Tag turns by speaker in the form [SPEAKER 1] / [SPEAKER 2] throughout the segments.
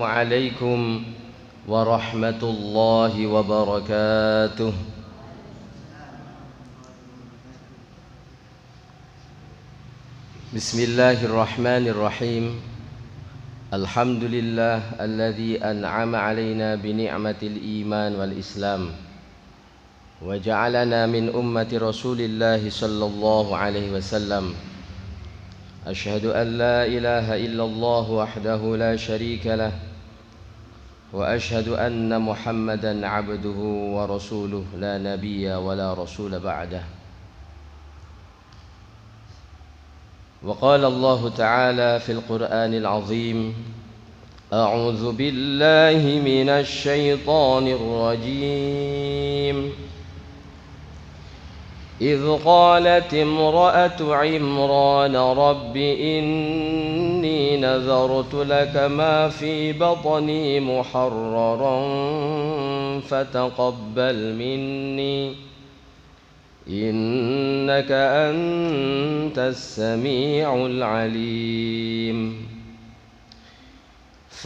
[SPEAKER 1] عليكم ورحمة الله وبركاته. بسم الله الرحمن الرحيم. الحمد لله الذي أنعم علينا بنعمة الإيمان والإسلام وجعلنا من أمة رسول الله صلى الله عليه وسلم. أشهد أن لا إله إلا الله وحده لا شريك له وأشهد أن محمدا عبده ورسوله لا نبي ولا رسول بعده. وقال الله تعالى في القرآن العظيم: أعوذ بالله من الشيطان الرجيم. إذ قالت امرأة عمران رب إني نذرت لك ما في بطني محررا فتقبل مني إنك أنت السميع العليم.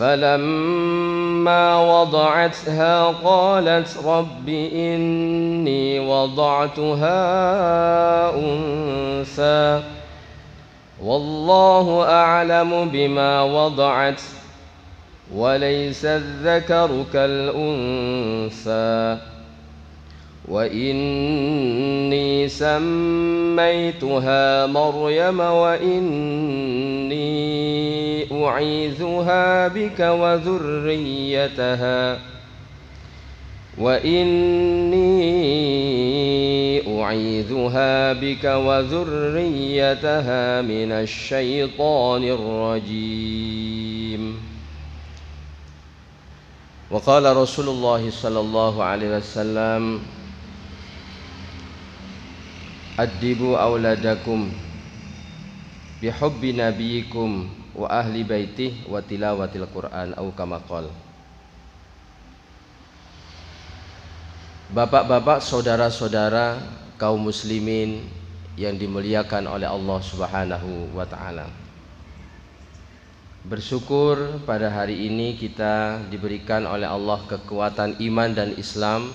[SPEAKER 1] فلما وضعتها قالت رب إني وضعتها أنثى والله أعلم بما وضعت وليس الذكر كالأنثى وإني سميتها مريم وإني أعيذها بك وذريتها من الشيطان الرجيم. وقال رسول الله صلى الله عليه وسلم: أدبوا أولادكم بحب نبيكم وأهل بيته وتلاوة القرآن أو كما قال. Bapak-bapak, saudara-saudara kaum muslimin yang dimuliakan oleh Allah Subhanahu wa ta'ala, bersyukur pada hari ini kita diberikan oleh Allah kekuatan iman dan Islam.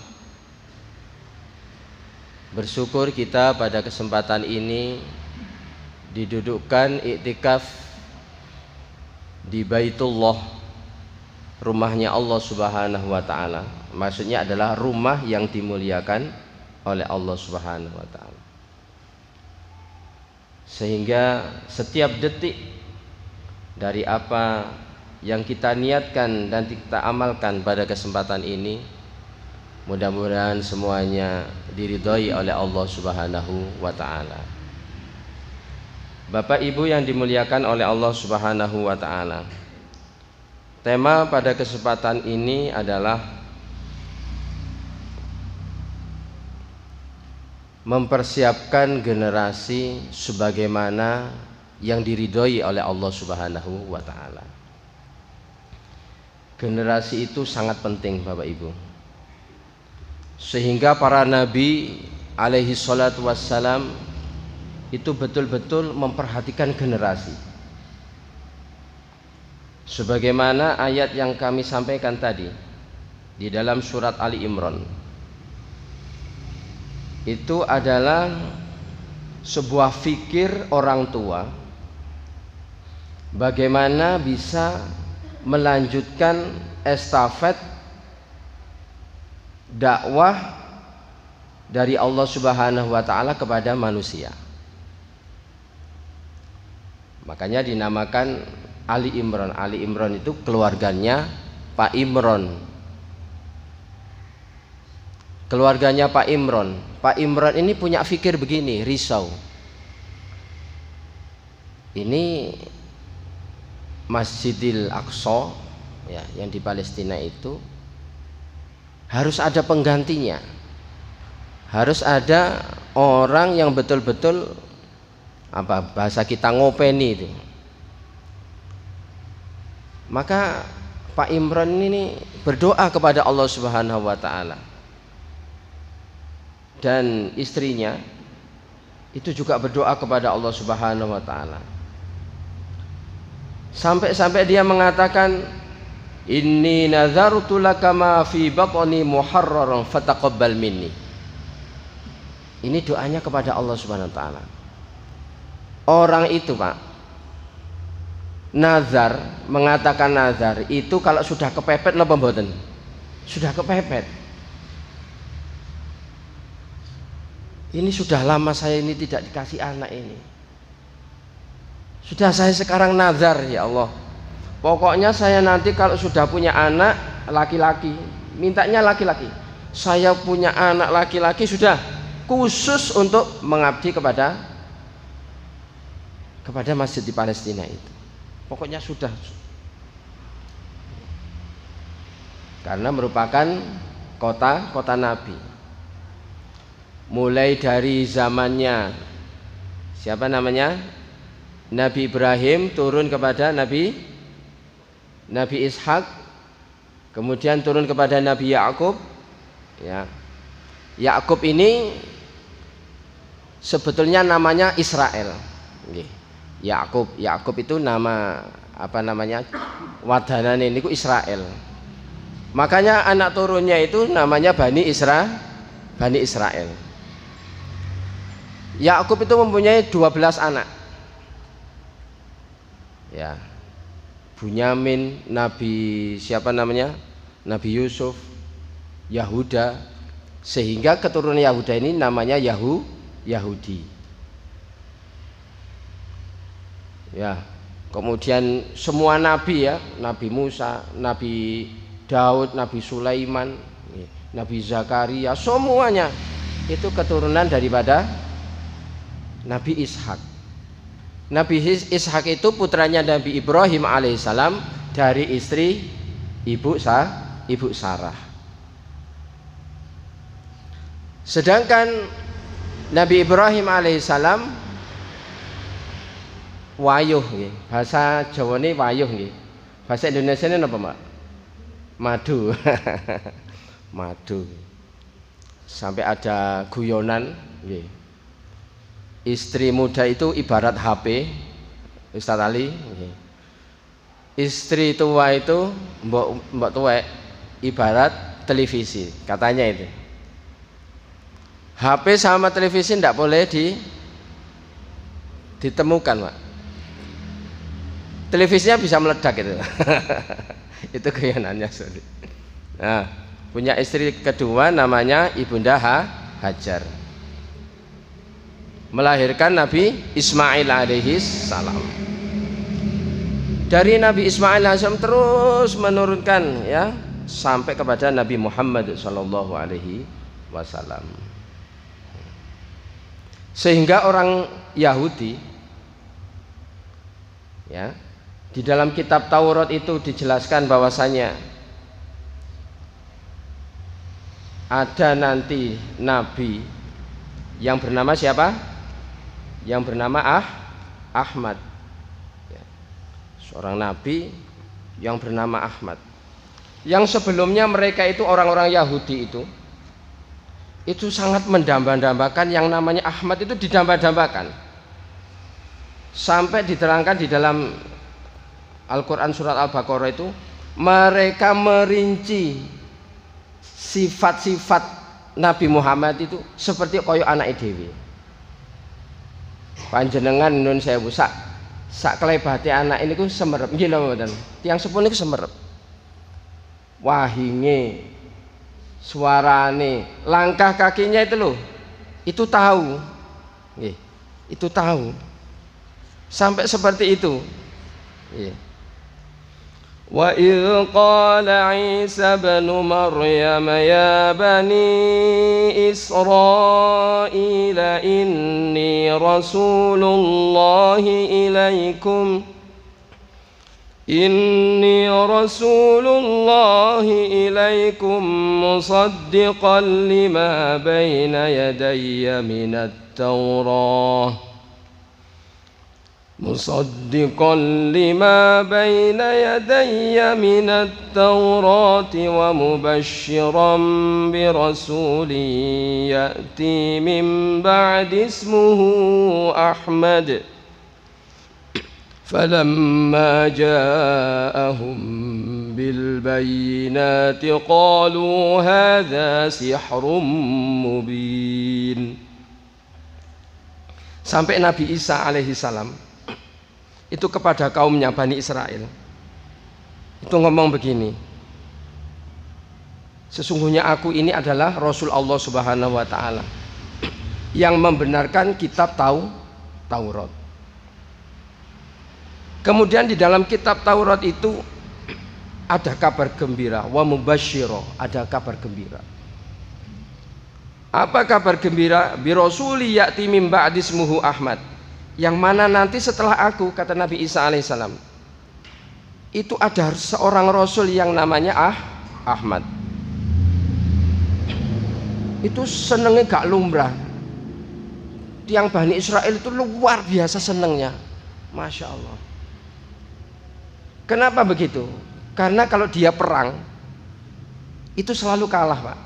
[SPEAKER 1] Bersyukur kita pada kesempatan ini didudukkan iktikaf di Baitullah, rumahnya Allah Subhanahu wa ta'ala. Maksudnya adalah rumah yang dimuliakan oleh Allah Subhanahu wa ta'ala, sehingga setiap detik dari apa yang kita niatkan dan kita amalkan pada kesempatan ini, mudah-mudahan semuanya diridhai oleh Allah Subhanahu wa ta'ala. Bapak Ibu yang dimuliakan oleh Allah Subhanahu wa ta'ala, tema pada kesempatan ini adalah mempersiapkan generasi sebagaimana yang diridhoi oleh Allah Subhanahu wa ta'ala. Generasi itu sangat penting Bapak Ibu, sehingga para nabi alaihi salatu wassalam itu betul-betul memperhatikan generasi. Sebagaimana ayat yang kami sampaikan tadi di dalam surat Ali Imran, itu adalah sebuah fikir orang tua bagaimana bisa melanjutkan estafet dakwah dari Allah Subhanahu wa ta'ala kepada manusia. Makanya dinamakan Ali Imran. Ali Imran itu keluarganya Pak Imran. Keluarganya Pak Imran. Pak Imran ini punya fikir begini, risau. Ini Masjidil Aqsa ya, yang di Palestina itu harus ada penggantinya. Harus ada orang yang betul-betul apa bahasa kita ngopeni itu. Maka Pak Imran ini berdoa kepada Allah Subhanahu wa ta'ala, dan istrinya itu juga berdoa kepada Allah Subhanahu wa ta'ala. Sampai-sampai dia mengatakan, Inni nazartu laka ma fi batni muharraran fataqabbal minni. Ini doanya kepada Allah Subhanahu wa taala. Orang itu, Pak, nazar, mengatakan nazar itu kalau sudah kepepet napa mboten? Sudah kepepet. Ini sudah lama saya ini tidak dikasih anak ini. Sudah saya sekarang nazar, ya Allah. Pokoknya saya nanti kalau sudah punya anak laki-laki, mintanya laki-laki. Saya punya anak laki-laki sudah khusus untuk mengabdi kepada masjid di Palestina itu. Pokoknya sudah. Karena merupakan kota Nabi. Mulai dari zamannya siapa namanya? Nabi Ibrahim turun kepada Nabi Ishak, kemudian turun kepada Nabi Yakub. Ya. Yakub ini sebetulnya namanya Israel. Yakub itu nama apa namanya? Wadanane niku Israel. Makanya anak turunnya itu namanya Bani Israel. Yakub itu mempunyai 12 anak. Ya. Bunyamin, Nabi siapa namanya? Nabi Yusuf, Yahuda, sehingga keturunan Yahuda ini namanya Yahudi. Ya. Kemudian semua nabi ya, Nabi Musa, Nabi Daud, Nabi Sulaiman, Nabi Zakaria, semuanya itu keturunan daripada Nabi Ishak. Nabi Ishak itu putranya Nabi Ibrahim alaihissalam dari istri Ibu Sarah. Sedangkan Nabi Ibrahim alaihissalam wayuh nggih. Bahasa Jawa ini wayuh nggih. Bahasa Indonesia ini apa, Mbak? Madu. Madu. Sampai ada guyonan nggih. Istri muda itu ibarat HP, Ustaz Ali. Istri tua itu mbok tuwek ibarat televisi, katanya itu. HP sama televisi tidak boleh ditemukan, Pak. Televisinya bisa meledak itu. Itu keyonannya. Nah, punya istri kedua namanya Ibunda Hajar. Melahirkan Nabi Ismail alaihi salam. Dari Nabi Ismail alaihi salam terus menurunkan ya sampai kepada Nabi Muhammad sallallahu alaihi wasallam. Sehingga orang Yahudi ya, di dalam kitab Taurat itu dijelaskan bahwasanya ada nanti nabi yang bernama siapa? Yang bernama Ahmad, ya. Seorang nabi yang bernama Ahmad. Yang sebelumnya mereka itu orang-orang Yahudi itu sangat mendamba-dambakan yang namanya Ahmad, itu didamba-dambakan. Sampai diterangkan di dalam Al-Quran surat Al-Baqarah itu mereka merinci sifat-sifat Nabi Muhammad itu seperti koyo anak dewi. Panjenengan nun sewu sak kelebate anak ini ku semerep nggih lho mboten. Tiyang sepuh niku semerep. Wahinge, suarane, langkah kakinya itu loh. Itu tahu. Nggih. Itu tahu. Sampai seperti itu. Nggih. Wa idh qala Isa ibn Maryam ya bani Israil inni rasulullahi ilaikum musaddiqan lima baina yadayya minat Taurah مصدقا لما بين يدي من التوراة ومبشرا برسول يأتي من بعد اسمه أحمد فلما جاءهم بالبينات قالوا هذا سحر مبين. Sampai Nabi Isa alaihi salam itu kepada kaumnya Bani Israel itu ngomong begini, sesungguhnya aku ini adalah Rasul Allah Subhanahu wa ta'ala yang membenarkan kitab Taurat. Kemudian di dalam kitab Taurat itu ada kabar gembira, wa mubasysyira, ada kabar gembira. Apa kabar gembira? Bi rasuli ya'ti min ba'di ismuhu Ahmad, yang mana nanti setelah aku, kata Nabi Isa alaihissalam, itu ada seorang rasul yang namanya Ahmad. Itu senengnya gak lumrah. Tiang Bani Israel itu luar biasa senengnya, Masya Allah. Kenapa begitu? Karena kalau dia perang itu selalu kalah, Pak.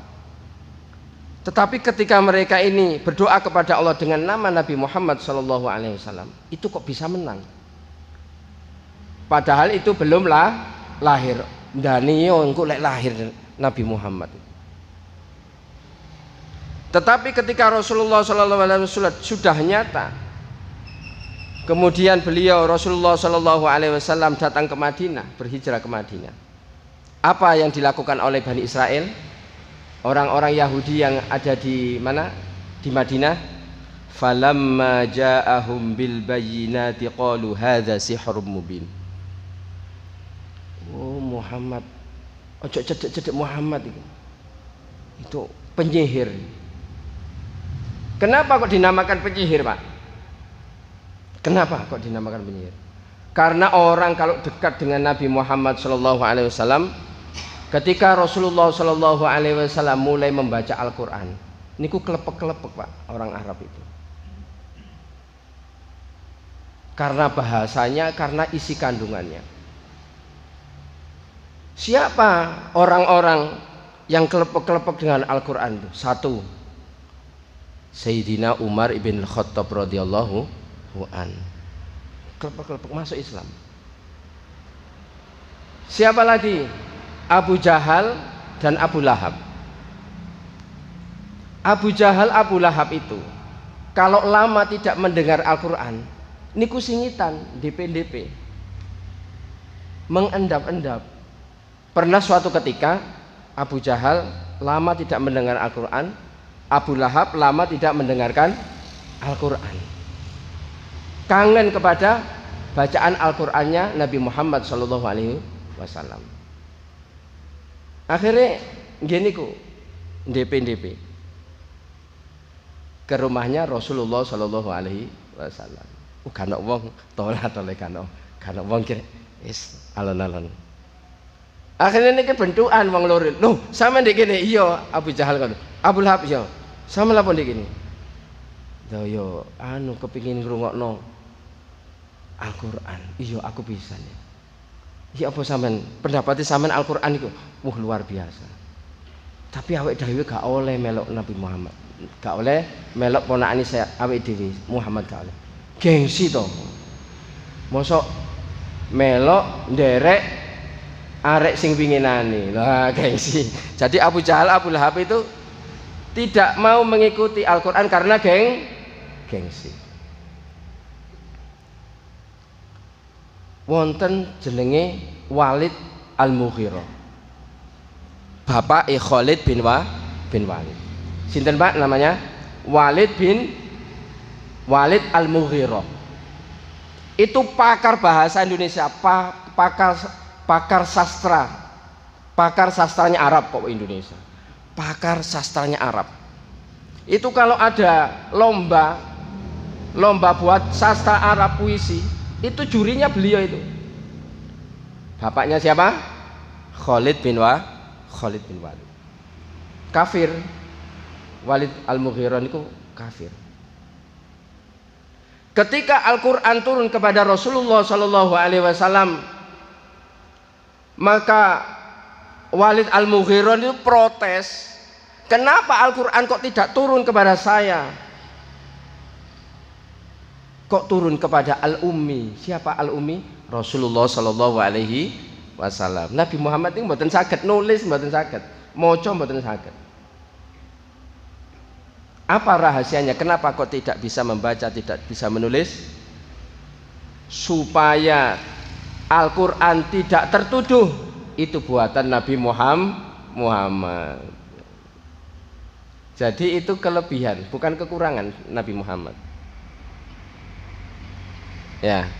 [SPEAKER 1] Tetapi ketika mereka ini berdoa kepada Allah dengan nama Nabi Muhammad SAW, itu kok bisa menang? Padahal itu belum lahir. Daniyo engko lek lahir Nabi Muhammad. Tetapi ketika Rasulullah SAW sudah nyata, kemudian beliau Rasulullah SAW datang ke Madinah, berhijrah ke Madinah. Apa yang dilakukan oleh Bani Israel? Orang-orang Yahudi yang ada di mana? Di Madinah. Falamma ja'ahum bil bayyinati qalu hadza sihrun mubin. Oh Muhammad, ojo cedek-cedek Muhammad itu penyihir. Kenapa kok dinamakan penyihir, Pak? Kenapa kok dinamakan penyihir? Karena orang kalau dekat dengan Nabi Muhammad SAW, ketika Rasulullah SAW mulai membaca Al-Quran, niku kelepek-kelepek, Pak, orang Arab itu. Karena bahasanya, karena isi kandungannya. Siapa orang-orang yang kelepek-kelepek dengan Al-Quran itu? Satu, Sayyidina Umar ibn Khattab radhiyallahu an. Kelepek-kelepek masuk Islam. Siapa lagi? Abu Jahal dan Abu Lahab. Abu Jahal, Abu Lahab itu kalau lama tidak mendengar Al-Quran, niku singitan, DP, mengendap-endap. Pernah suatu ketika Abu Jahal lama tidak mendengar Al-Quran, Abu Lahab lama tidak mendengarkan Al-Quran. Kangen kepada bacaan Al-Qurannya Nabi Muhammad SAW. Akhirnya gini ku DP ke rumahnya Rasulullah SAW. Kan wong tolak kan wong kira is alon-alon. Akhirnya ini bentukan wong loro. Loh, sama ndek kene. Iya, Abu Jahal kan. Abu Lahab iya. Sama lapon ndek kene. Yo kepingin ngrungokno Al-Quran. Iya, aku bisa nih. Ya apa sampean pendapatnya sampean Al-Quran itu luar biasa. Tapi awake dhewe gak oleh melok Nabi Muhammad, gak oleh melok ponakane saya awake dhewe Muhammad gak oleh. Gengsi to. Mosok melok nderek arek sing winginane. Lah gengsi. Jadi Abu Jahal, Abu Lahab itu tidak mau mengikuti Al-Quran karena gengsi. Wonten jenenge Walid Al-Mughirah, bapak Khalid bin Walid. Sinten Pak namanya? Walid Al-Mughirah. Itu pakar bahasa Indonesia, pakar sastranya Arab kok Indonesia. Pakar sastranya Arab. Itu kalau ada lomba buat sastra Arab puisi, itu jurinya beliau itu. Bapaknya siapa? Khalid bin Walid. Kafir. Walid Al-Mughirah itu kafir. Ketika Al-Quran turun kepada Rasulullah SAW, maka Walid Al-Mughirah itu protes. Kenapa Al-Quran kok tidak turun kepada saya? Kok turun kepada Al-Ummi? Siapa Al-Ummi? Rasulullah SAW. wasallam. Nabi Muhammad ini mboten saged nulis, mboten saged maca, mboten saged. Apa rahasianya? Kenapa kok tidak bisa membaca, tidak bisa menulis? Supaya Al-Quran tidak tertuduh itu buatan Nabi Muhammad. Jadi itu kelebihan, bukan kekurangan Nabi Muhammad. Ya,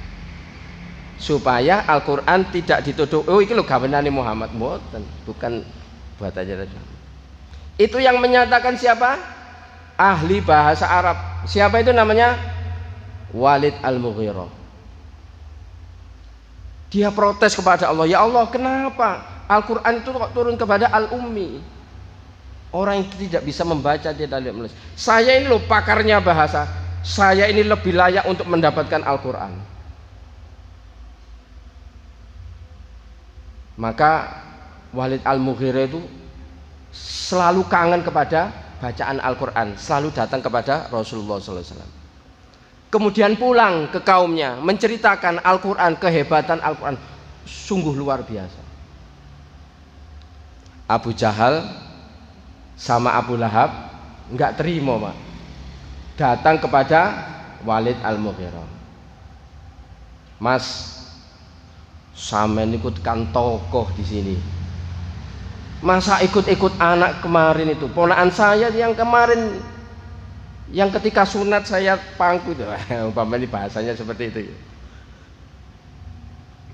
[SPEAKER 1] supaya Al-Quran tidak dituduh, oh ini lho gawenane Muhammad, bukan buatannya. Itu yang menyatakan siapa? Ahli bahasa Arab. Siapa itu namanya? Walid Al-Mughirah. Dia protes kepada Allah, ya Allah, kenapa Al-Quran itu kok turun kepada Al-Ummi, orang yang tidak bisa membaca, tidak menulis. Saya ini loh pakarnya bahasa, saya ini lebih layak untuk mendapatkan Al-Quran. Maka Walid Al-Mughirah itu selalu kangen kepada bacaan Al-Quran, selalu datang kepada Rasulullah SAW. Kemudian pulang ke kaumnya menceritakan Al-Quran, kehebatan Al-Quran sungguh luar biasa. Abu Jahal sama Abu Lahab nggak terima, Pak. Datang kepada Walid Al-Mughirah. Mas, sampean ikutkan tokoh di sini. Masa ikut-ikut anak kemarin itu, ponakan saya yang kemarin, yang ketika sunat saya pangku itu, umpamanya bahasanya seperti itu.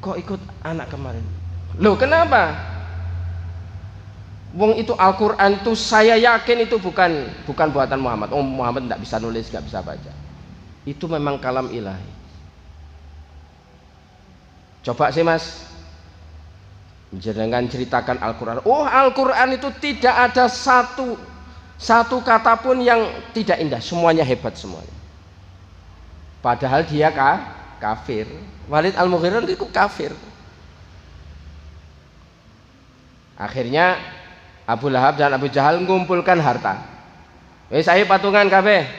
[SPEAKER 1] Kok ikut anak kemarin? Loh kenapa? Wong itu Al-Quran itu saya yakin itu bukan buatan Muhammad. Oh, Muhammad tidak bisa nulis, tidak bisa baca. Itu memang kalam ilahi. Coba sih Mas, jenengan ceritakan Al-Quran. Oh, Al-Quran itu tidak ada satu kata pun yang tidak indah, semuanya hebat semuanya. Padahal dia kafir. Walid Al-Mughirah itu kafir. Akhirnya Abu Lahab dan Abu Jahal mengumpulkan harta. Ayo patungan kabeh.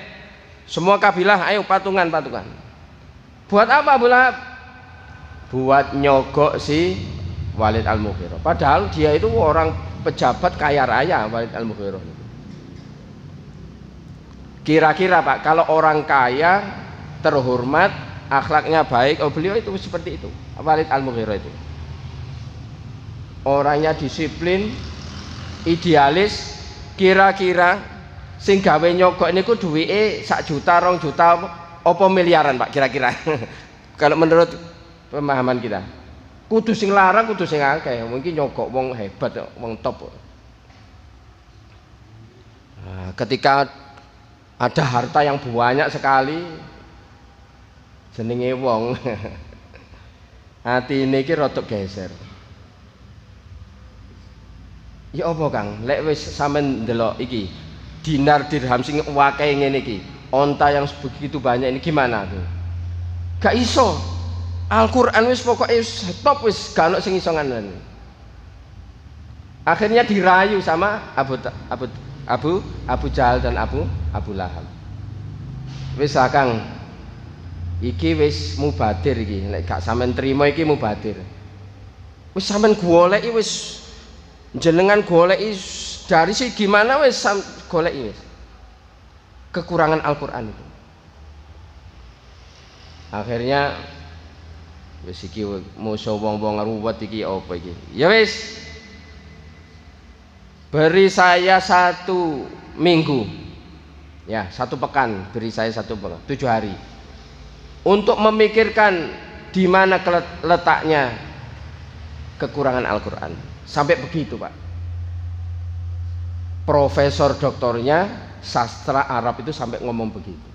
[SPEAKER 1] Semua kabilah ayo patungan. Buat apa Abu Lahab? Buat nyogok si Walid Al-Mughirah. Padahal dia itu orang pejabat kaya raya, Walid Al-Mughirah. Kira-kira Pak, kalau orang kaya, terhormat, akhlaknya baik, oh beliau itu seperti itu, Walid Al-Mughirah itu. Orangnya disiplin, idealis, kira-kira sing gawe nyogok niku duwike 1 juta, 2 juta, apa miliaran Pak kira-kira. Kalau menurut pemahaman kita. Kudu sing larang, kudu sing akeh, mungkin nyogok wong hebat, wong top. Nah, ketika ada harta yang banyak sekali, jenenge wong atine iki rada geser. Ya apa Kang, lek wis sampean ndelok iki dinar dirham sing akeh ngene iki, onta yang begitu banyak ini gimana tuh? Gak iso. Al-Quran wis pokoknya top, wis gak ono sing iso ngandani. Akhirnya dirayu sama Abu Jahal dan Abu Lahab. Wis Kang, iki wis mubadir iki, nek gak sampean trima iki mubadir. Wis sampean goleki wis jenengan goleki dari si gimana wis goleki wis. Kekurangan Al-Quran itu. Akhirnya wis iki musuh wong-wong ruwet iki apa iki? Ya wis. Beri saya 1 minggu. Ya, 1 pekan, beri saya 1 pekan, 7 hari. Untuk memikirkan di mana letaknya kekurangan Al-Quran. Sampai begitu, Pak. Profesor doktornya sastra Arab itu sampai ngomong begitu.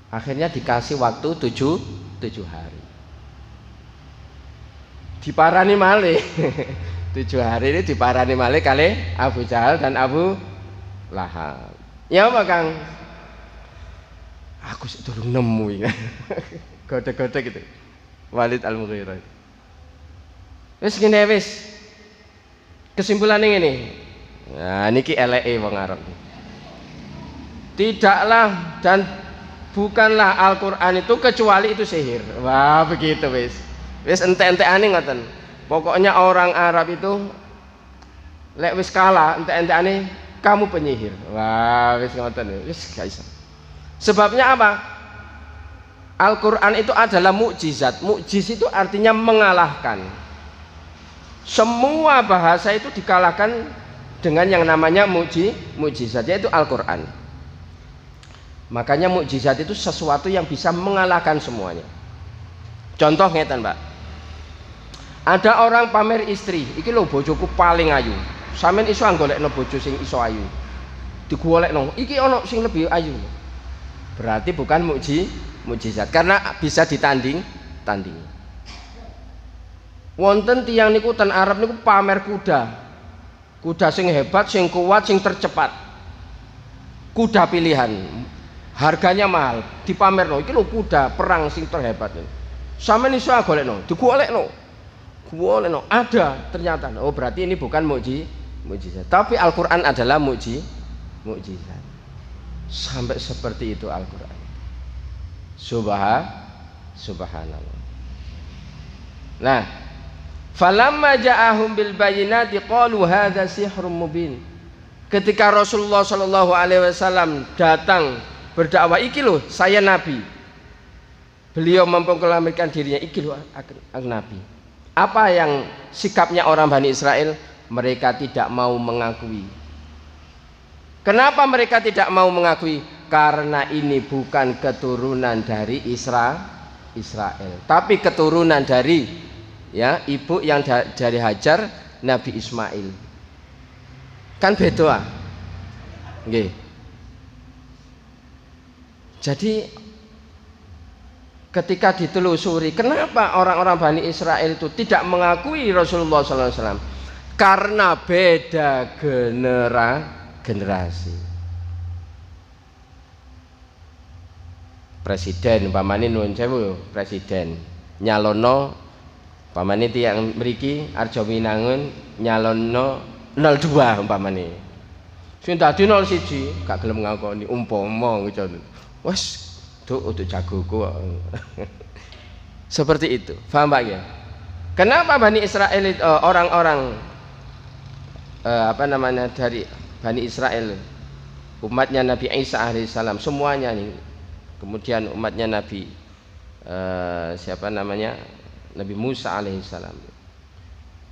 [SPEAKER 1] Akhirnya dikasih waktu 7 hari. Diparani malih. 7 hari ini diparani malih kali Abu Jahal dan Abu Lahab. Ya apa Kang? Aku sik durung nemu iki. Gode-gode gitu. Walid Al-Mughirah. Wis ngene wis. Kesimpulannya ngene. Nah, niki eleke wong Arab. Tidaklah dan bukanlah Al-Quran itu kecuali itu sihir. Wah begitu wis. Wis entek-entekane ngoten. Pokoknya orang Arab itu lek wis kalah entek-entekane kamu penyihir. Wah, wis ngoten wis gak iso. Sebabnya apa? Al-Qur'an itu adalah mukjizat. Mukjiz itu artinya mengalahkan. Semua bahasa itu dikalahkan dengan yang namanya mukjizat, yaitu Al-Qur'an. Makanya mukjizat itu sesuatu yang bisa mengalahkan semuanya. Contoh ngeten, Pak. Ada orang pamer istri, iki lho bojoku paling ayu. Sampeyan iso golekno bojo sing iso ayu. Digolekno, iki ana sing lebih ayu. Berarti bukan mukjizat karena bisa tandingi. Wonten tiyang niku ten Arab niku pamer kuda. Kuda sing hebat, sing kuat, sing tercepat. Kuda pilihan. Harganya mahal, dipamerno. Iki lho kuda perang sing terhebat. Sampeyan iso golekno, digolekno. Ada ternyata. Oh, berarti ini bukan mukjizat. Tapi Al-Qur'an adalah mukjizat. Sampai seperti itu Al-Qur'an. Subhanallah. Nah, falamma ja'ahum bil bayyinati qalu hadza sihrun mubin. Ketika Rasulullah sallallahu alaihi wasallam datang berdakwah, iki loh saya nabi. Beliau memproklamirkan dirinya, iki loh aku nabi. Apa yang sikapnya orang Bani Israel? Mereka tidak mau mengakui. Kenapa mereka tidak mau mengakui? Karena ini bukan keturunan dari Israel, tapi keturunan dari ibu yang dari Hajar, Nabi Ismail. Kan beda. Nggih. Jadi ketika ditelusuri kenapa orang-orang Bani Israel itu tidak mengakui Rasulullah SAW, karena beda generasi. Presiden umpamane nuwun sewu, presiden nyalono umpamane tiyang mriki Arjowinangun nyalono 02 umpamane. Sing dadi 01 gak gelem ngakoni umpama ngono. Wes untuk jagoku. Seperti itu. Paham Pak ya? Kenapa Bani Israel orang-orang dari Bani Israel, umatnya Nabi Isa alaihissalam semuanya nih, kemudian umatnya Nabi Nabi Musa alaihissalam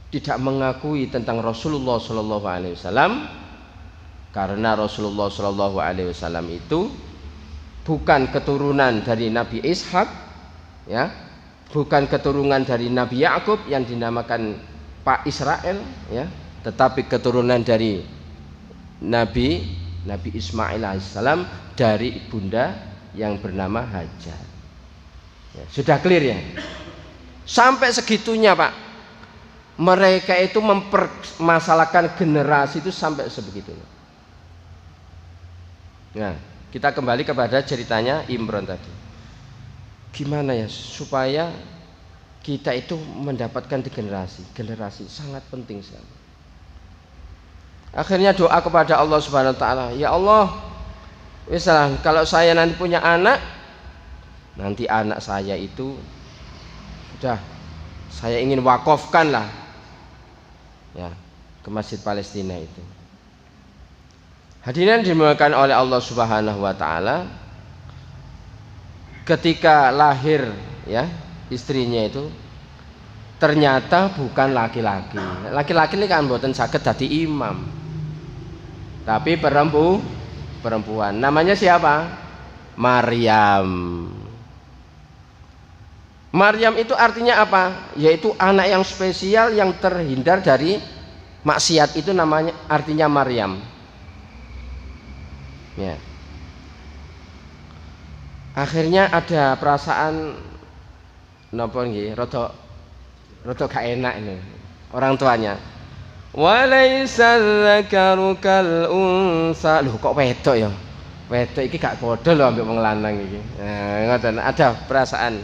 [SPEAKER 1] tidak mengakui tentang Rasulullah sallallahu alaihi wasallam, karena Rasulullah sallallahu alaihi wasallam itu bukan keturunan dari Nabi Ishak, bukan keturunan dari Nabi Yakub yang dinamakan Pak Israel, tetapi keturunan dari Nabi Ismail alaihissalam dari ibunda yang bernama Hajar. Sudah clear ya? Sampai segitunya Pak, mereka itu mempermasalahkan generasi itu sampai sebegitunya. Nah, kita kembali kepada ceritanya Imron tadi. Gimana ya supaya kita itu mendapatkan di generasi sangat penting sekali. Akhirnya doa kepada Allah Subhanahu wa taala, ya Allah, misalnya kalau saya nanti punya anak, nanti anak saya itu sudah saya ingin wakafkan lah ke Masjid Palestina itu. Hadirin dimuliakan oleh Allah Subhanahu wa taala, ketika lahir istrinya itu ternyata bukan laki-laki. Laki-laki ini kan mboten saged dadi imam, tapi perempuan. Namanya siapa? Maryam. Maryam itu artinya apa? Yaitu anak yang spesial yang terhindar dari maksiat, itu namanya artinya Maryam. Ya. Akhirnya ada perasaan napa nggih, rada gak enak ini orang tuanya. Walaisa dzakaru kal unsa. Loh kok wedok ya? Wedok iki gak padha lho ambek wong lanang iki. Nah, ngoten, ada perasaan.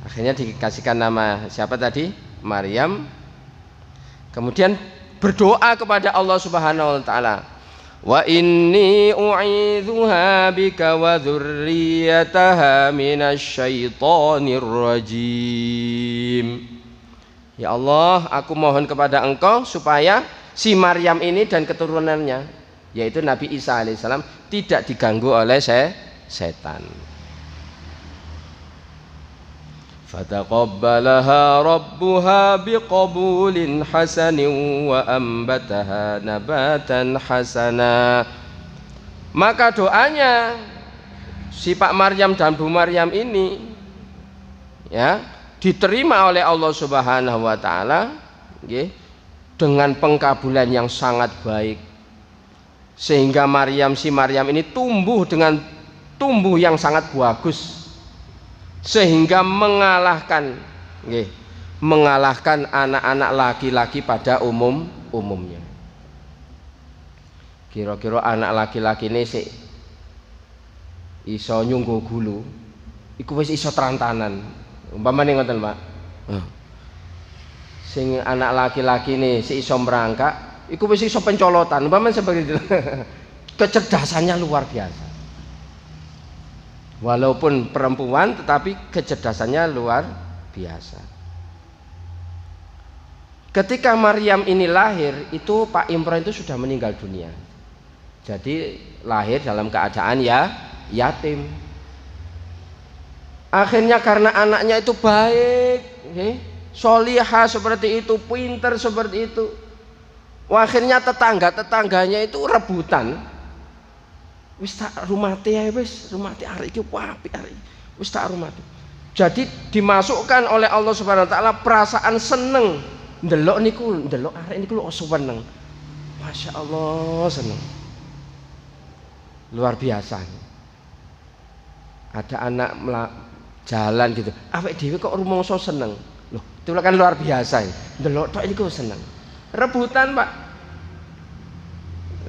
[SPEAKER 1] Akhirnya dikasihkan nama siapa tadi? Maryam. Kemudian berdoa kepada Allah Subhanahu wa taala. wa inni u'idzuha bika wa dzurriyyataha minasyaitonir rajim. Ya Allah, aku mohon kepada Engkau supaya si Maryam ini dan keturunannya, yaitu Nabi Isa alaihissalam, tidak diganggu oleh setan. Fataqabbalaha rabbuha biqabulin hasanin wa ambataha nabatan hasana. Maka doanya si Pak Maryam dan Bu Maryam ini ya diterima oleh Allah Subhanahu wa taala dengan pengkabulan yang sangat baik, sehingga si Maryam ini tumbuh dengan tumbuh yang sangat bagus, sehingga mengalahkan anak-anak laki-laki pada umumnya. Kira-kira anak laki-laki ini sih iso nyunggo gulu, iku wis iso terantanan. Umpamane ngoten, Pak. Sing anak laki-laki ini si iso merangkak, iku wis iso pencolotan. Umpamane seperti itu. Kecerdasannya luar biasa. Walaupun perempuan tetapi kecerdasannya luar biasa. Ketika Maryam ini lahir, itu Pak Imran itu sudah meninggal dunia. Jadi lahir dalam keadaan yatim. Akhirnya karena anaknya itu baik, solihah seperti itu, pinter seperti itu, akhirnya tetangganya itu rebutan. Wis tak rumati ya, wis rumati arek iki apik arek. Wis tak rumati. Jadi dimasukkan oleh Allah Subhanahu wa taala perasaan seneng. Ndelok arek niku lho seneng. Masya Allah seneng. Luar biasa. Ada anak jalan gitu, awake dhewe kok rumangsa seneng. Loh, itu kan luar biasa. Ndelok tok niku seneng. Rebutan, Pak.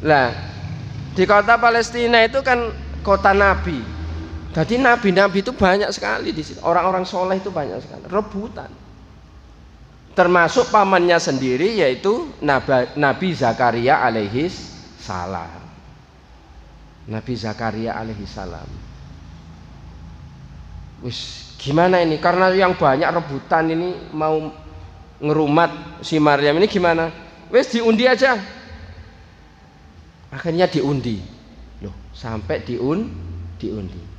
[SPEAKER 1] Lah, di kota Palestina itu kan kota nabi. Jadi nabi-nabi itu banyak sekali di situ. Orang-orang soleh itu banyak sekali. Rebutan. Termasuk pamannya sendiri, yaitu Nabi Zakaria alaihis salam. Nabi Zakaria alaihi salam. Wis gimana ini? Karena yang banyak rebutan ini mau ngerumat si Maryam ini gimana? Wis diundi aja. Akhirnya diundi. Loh, sampai diundi.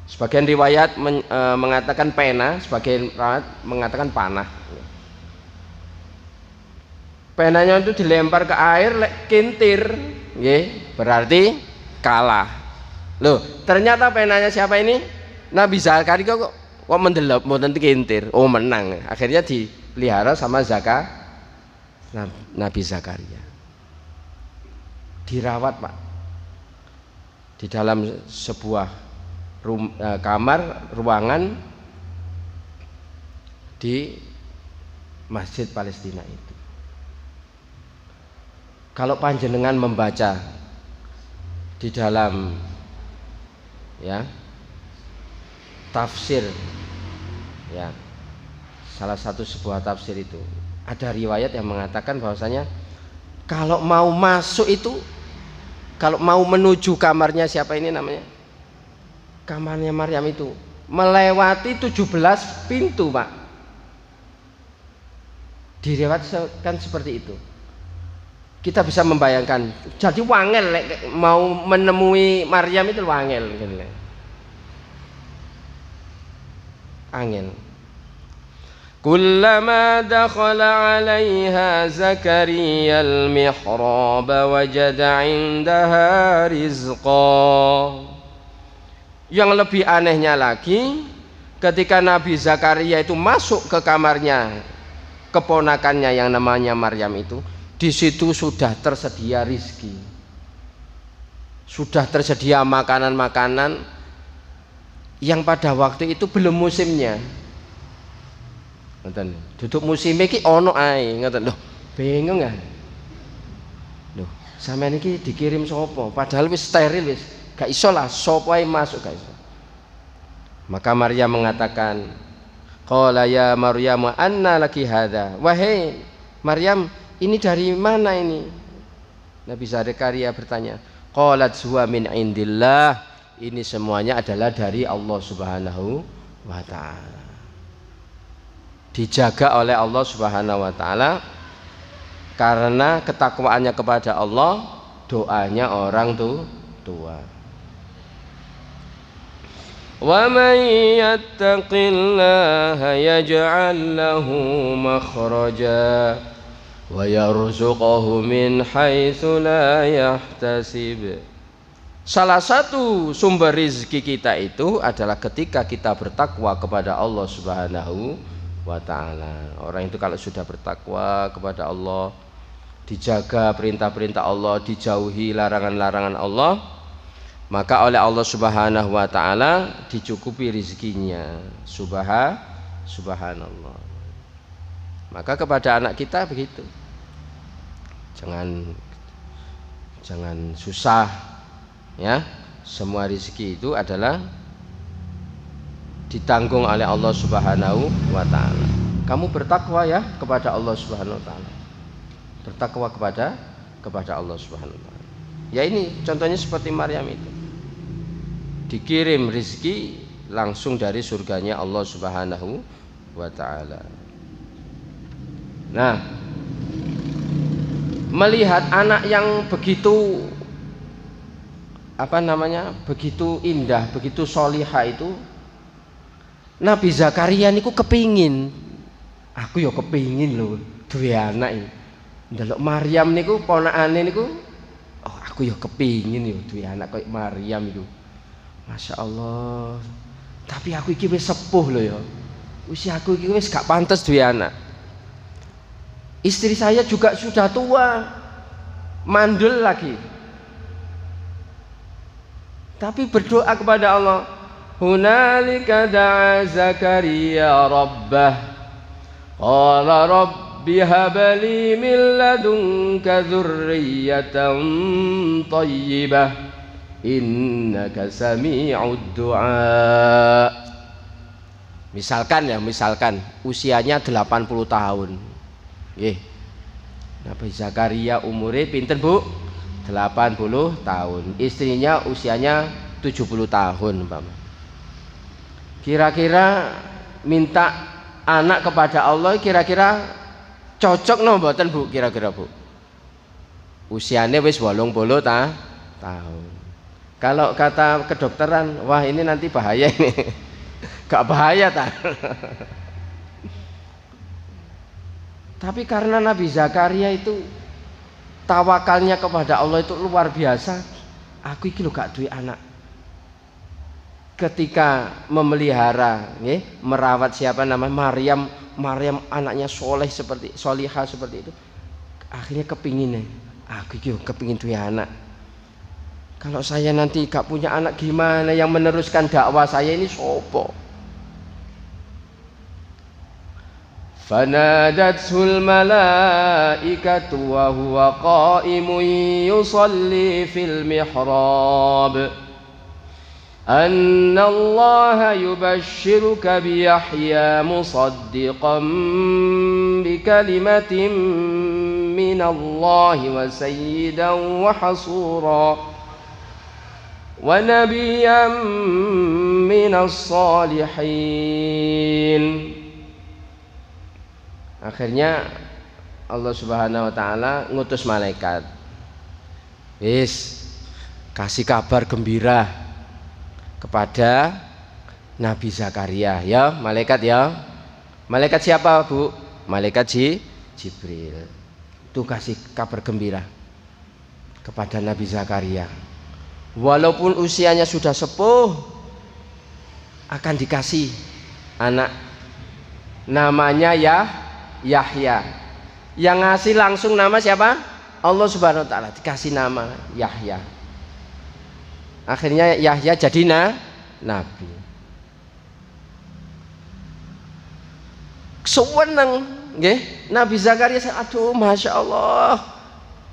[SPEAKER 1] Sebagian riwayat mengatakan pena, sebagian riwayat mengatakan panah. Penanya itu dilempar ke air, kintir, berarti kalah. Loh, ternyata penanya siapa ini? Nabi Zakaria kok mendelok mboten kintir. Oh, menang. Akhirnya dipelihara sama Nabi Zakaria. Dirawat, Pak. Di dalam sebuah ruangan di Masjid Palestina itu. Kalau panjenengan membaca di dalam tafsir, salah satu sebuah tafsir itu ada riwayat yang mengatakan bahwasanya kalau mau masuk itu, kalau mau menuju kamarnya siapa ini namanya, kamarnya Maryam itu melewati 17 pintu, Pak. Diriwayatkan seperti itu. Kita bisa membayangkan. Jadi wangel mau menemui Maryam itu wangel gitu. Angin. Kullama dakhala 'alaiha Zakaria al-mihrab wajada 'indaha rizqa. Yang lebih anehnya lagi, ketika Nabi Zakaria itu masuk ke kamarnya keponakannya yang namanya Maryam itu, di situ sudah tersedia rizki, sudah tersedia makanan-makanan yang pada waktu itu belum musimnya. Ngoten. Duduk musimnya ki ono ae, ngoten. Loh, bingung kan? Loh, sampean iki dikirim sapa? Padahal wis steril wis. Gak iso lah sapa ae masuk gak iso. Maka Maryam mengatakan, qala ya Maryam anna laki hadza. Wahai Maryam, ini dari mana ini? Nabi Zakaria bertanya, qalat huwa min indillah, ini semuanya adalah dari Allah Subhanahu wa taala. Dijaga oleh Allah Subhanahu wa taala karena ketakwaannya kepada Allah, doanya orang tua. Wa man yattaqillaha yaj'al lahu makhraja wa yarzuqhu min haitsu la yahtasib. Salah satu sumber rizki kita itu adalah ketika kita bertakwa kepada Allah Subhanahu wa ta'ala. Orang itu kalau sudah bertakwa kepada Allah, dijaga perintah-perintah Allah, dijauhi larangan-larangan Allah, maka oleh Allah Subhanahu wa ta'ala dicukupi rizkinya. Subhanallah. Maka kepada anak kita begitu, jangan susah, ya. Semua rizki itu adalah ditanggung oleh Allah Subhanahu wa ta'ala. Kamu bertakwa ya kepada Allah Subhanahu wa ta'ala, bertakwa kepada Allah Subhanahu wa ta'ala. Ya ini contohnya seperti Maryam itu, dikirim rizki langsung dari surganya Allah Subhanahu wa ta'ala. Nah, melihat anak yang begitu begitu indah, begitu solihah itu, Nabi Zakaria niku kepingin, aku ya kepingin loh duwe anak iki. Ndelok Maryam niku ponakane niku, oh aku ya kepingin ya duwe anak kayak Maryam itu. Masya Allah. Tapi aku iki wis sepuh loh ya. Usia aku iki wis gak pantas duwe anak. Istri saya juga sudah tua, mandul lagi. Tapi berdoa kepada Allah. Hunalika da'a Zakaria rabbah. Qala rabbi habli min ladunka dzurriyyatan thayyibah. Innaka sami'ud du'a. Misalkan usianya 80 tahun. Nabi Zakaria umurnya pinten Bu? 80 tahun. Istrinya usianya 70 tahun umpama. Kira-kira minta anak kepada Allah kira-kira cocok no mboten Bu? Kira-kira Bu? Usianya wis 80 tahun. Kalau kata kedokteran, wah ini nanti bahaya ini. Gak bahaya ta? Tapi karena Nabi Zakaria itu tawakalnya kepada Allah itu luar biasa. Aku iki lho gak duwe anak. Ketika memelihara, merawat siapa namanya Maryam anaknya solihah seperti itu. Akhirnya kepingin, aku iki kepingin duwe anak. Kalau saya nanti gak punya anak gimana yang meneruskan dakwah saya ini sopo? Fanadatul malaikatu wa huwa qa'imun yusalli fil mihrab anna Allah yubashshiruka bi Yahya musaddiqan bi kalimatin min Allah wa sayyidan wa hasura wa nabiyyan minas salihin. Akhirnya Allah Subhanahu wa ta'ala ngutus malaikat, kasih kabar gembira kepada Nabi Zakaria ya, malaikat ya. Malaikat siapa Bu? Malaikat Jibril. Itu kasih kabar gembira kepada Nabi Zakaria. Walaupun usianya sudah sepuh, akan dikasih anak, namanya Yahya. Yang ngasih langsung nama siapa? Allah Subhanahu wa ta'ala, dikasih nama Yahya. Akhirnya Yahya jadi nabi. Seneng nggih, Nabi Zakaria, aduh Masya Allah,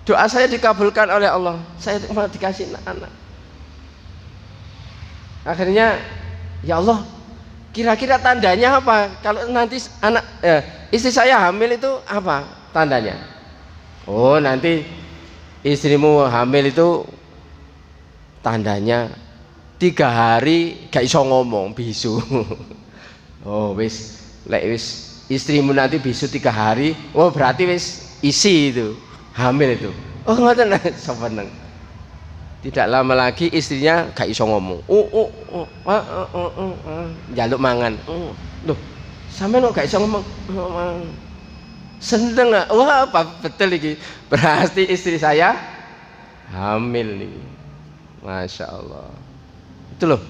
[SPEAKER 1] doa saya dikabulkan oleh Allah, saya mau dikasih anak. Akhirnya ya Allah, kira-kira tandanya apa kalau nanti istri saya hamil itu apa tandanya? Oh nanti istrimu hamil itu tandanya 3 hari gak iso ngomong, bisu. Oh wis, lek wis istrimu nanti bisu 3 hari, oh berarti wis isi itu, hamil itu. Oh ngoten, seneng. Tidak lama lagi istrinya gak iso ngomong. Njaluk mangan. Loh, sampean kok gak iso ngomong? Seneng. Wah, apa betul iki? Berarti istri saya hamil nih. Masya Allah. Itu loh,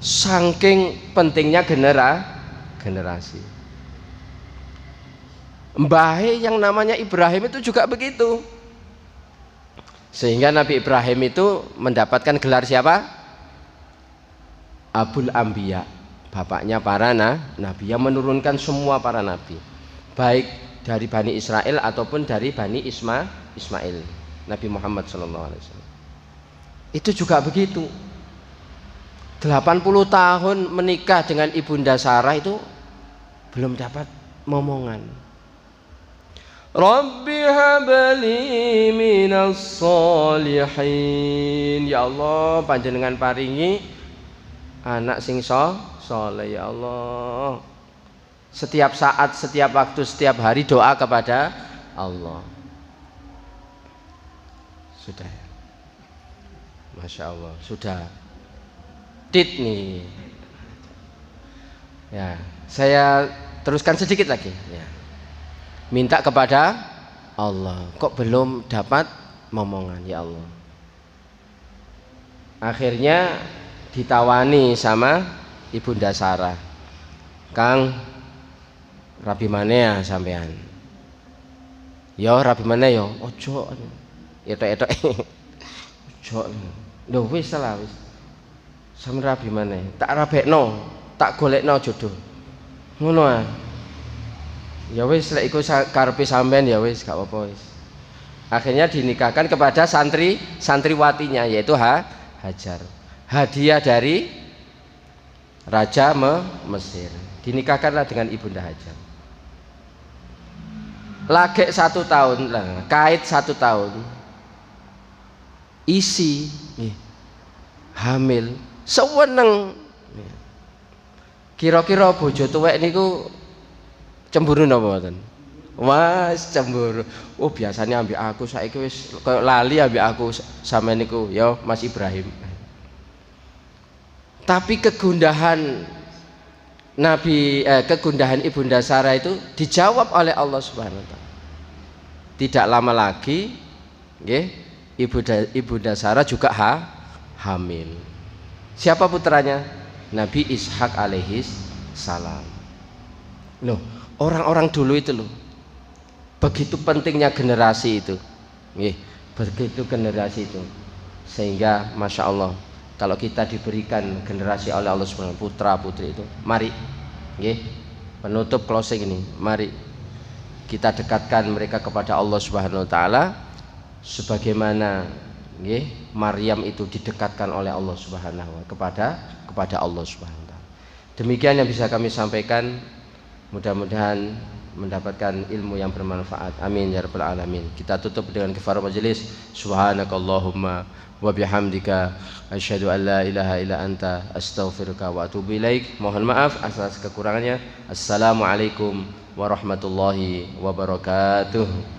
[SPEAKER 1] saking pentingnya generasi. Mbahe yang namanya Ibrahim itu juga begitu. Sehingga Nabi Ibrahim itu mendapatkan gelar siapa? Abul Anbiya, bapaknya para nabi, yang menurunkan semua para nabi, baik dari Bani Israel ataupun dari Bani Ismail, Nabi Muhammad SAW. Itu juga begitu. 80 tahun menikah dengan Ibunda Sarah itu belum dapat momongan. Rabbi habli minas solihin. Ya Allah, panjenengan paringi anak sing soleh ya Allah. Setiap saat, setiap waktu, setiap hari doa kepada Allah. Sudah. Masya Allah, sudah. Tit nih. Ya, saya teruskan sedikit lagi ya. Minta kepada Allah, kok belum dapat momongan ya Allah. Akhirnya ditawani sama Ibunda Sarah, Kang, rabi mana ya sampean? Yo rabi mana yo? Ojo, etok. Ojo, lho wis lah wis. Sampe rabi mana? Tak rabekno, tak golekno jodoh. Ngono ah. Ya wis lek iku karepe sampean ya wis gak apa-apa wis. Akhirnya dinikahkan kepada santriwatinya yaitu Hajar. Hadiah dari Raja Mesir. Dinikahkanlah dengan Ibunda Hajar. Lagek 1 tahun lah, kait 1 tahun. Isi hamil, seweneng. Kira-kira bojo tuwek niku cemburu napa mboten? Mas cemburu. Oh biasanya ambek aku, saiki wis koyo lali ambek aku sampean niku ya Mas Ibrahim. Tapi kegundahan kegundahan Ibunda Sarah itu dijawab oleh Allah Subhanahu wa taala. Tidak lama lagi nggih, Ibunda Sarah juga hamil. Siapa putranya? Nabi Ishak alaihis salam. Loh, orang-orang dulu itu loh, begitu pentingnya generasi itu, begitu generasi itu, sehingga masya Allah kalau kita diberikan generasi oleh Allah Subhanahu putra putri itu, mari, penutup closing ini, mari kita dekatkan mereka kepada Allah Subhanahu Wa Taala, sebagaimana Maryam itu didekatkan oleh Allah Subhanahu kepada Allah Subhanahu Wa Taala. Demikian yang bisa kami sampaikan. Mudah-mudahan mendapatkan ilmu yang bermanfaat. Amin ya rabbal alamin. Kita tutup dengan kafarah majelis. Subhanakallahumma wa bihamdika asyhadu an la ilaha illa anta astaghfiruka wa atubu ilaik. Mohon maaf atas kekurangannya. Assalamualaikum warahmatullahi wabarakatuh.